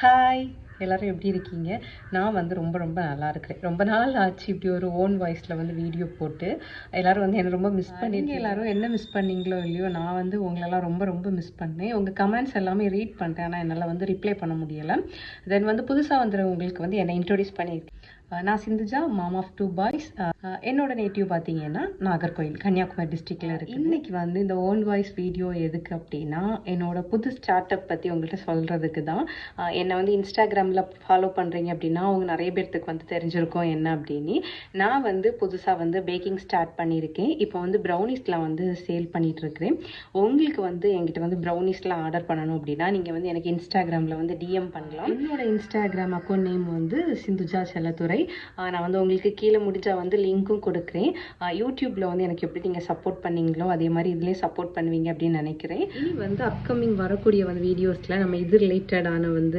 Hi எல்லோரும் எப்படி இருக்கீங்க? நான் வந்து ரொம்ப நல்லா இருக்கிறேன். ரொம்ப நாள் ஆச்சு இப்படி ஒரு ஓன் வாய்ஸில் வந்து வீடியோ போட்டு. எல்லோரும் வந்து என்னை ரொம்ப மிஸ் பண்ணிங்க. எல்லோரும் என்ன மிஸ் பண்ணீங்களோ இல்லையோ, நான் வந்து உங்களெல்லாம் ரொம்ப மிஸ் பண்ணேன். உங்கள் கமெண்ட்ஸ் எல்லாமே ரீட் பண்ணுறேன். ஆனால் என்னால் வந்து ரிப்ளை பண்ண முடியலை. தென் வந்து புதுசாக வந்துடுறவங்களுக்கு வந்து என்னை இன்ட்ரோடியூஸ் பண்ணியிருக்கேன். நான் சிந்துஜா, மாம் ஆஃப் 2 பாய்ஸ். என்னோட நேட்டிவ் பார்த்தீங்கன்னா நாகர்கோயில், கன்னியாகுமரி டிஸ்ட்ரிக்டில் இருக்குது. இன்றைக்கி வந்து இந்த ஓன் வாய்ஸ் வீடியோ எதுக்கு அப்படின்னா, என்னோட புது ஸ்டார்ட் அப் பற்றி உங்கள்கிட்ட சொல்கிறதுக்கு தான். என்னை வந்து இன்ஸ்டாகிராமில் ஃபாலோ பண்ணுறீங்க அப்படின்னா அவங்க நிறைய பேர்த்துக்கு வந்து தெரிஞ்சிருக்கோம் என்ன அப்படின்னு. நான் வந்து புதுசாக வந்து பேக்கிங் ஸ்டார்ட் பண்ணியிருக்கேன். இப்போ வந்து ப்ரௌனிஸ்லாம் வந்து சேல் பண்ணிகிட்ருக்கிறேன். உங்களுக்கு வந்து என்கிட்ட வந்து ப்ரௌனிஸ்லாம் ஆர்டர் பண்ணணும் அப்படின்னா நீங்கள் வந்து எனக்கு இன்ஸ்டாகிராமில் வந்து டிஎம் பண்ணலாம். என்னோட இன்ஸ்டாகிராம் அக்கௌண்ட் நேம் வந்து சிந்துஜா செல்லத்துறை. நான் வந்து உங்களுக்கு கீழே முடிஞ்சால் வந்து லிங்க்கும் கொடுக்குறேன். யூடியூப்பில் வந்து எனக்கு எப்படி நீங்கள் சப்போர்ட் பண்ணீங்களோ அதே மாதிரி இதுலேயே சப்போர்ட் பண்ணுவீங்க அப்படின்னு நினைக்கிறேன். இனி வந்து அப்கமிங் வரக்கூடிய வந்து வீடியோஸில் நம்ம இது ரிலேட்டடான வந்து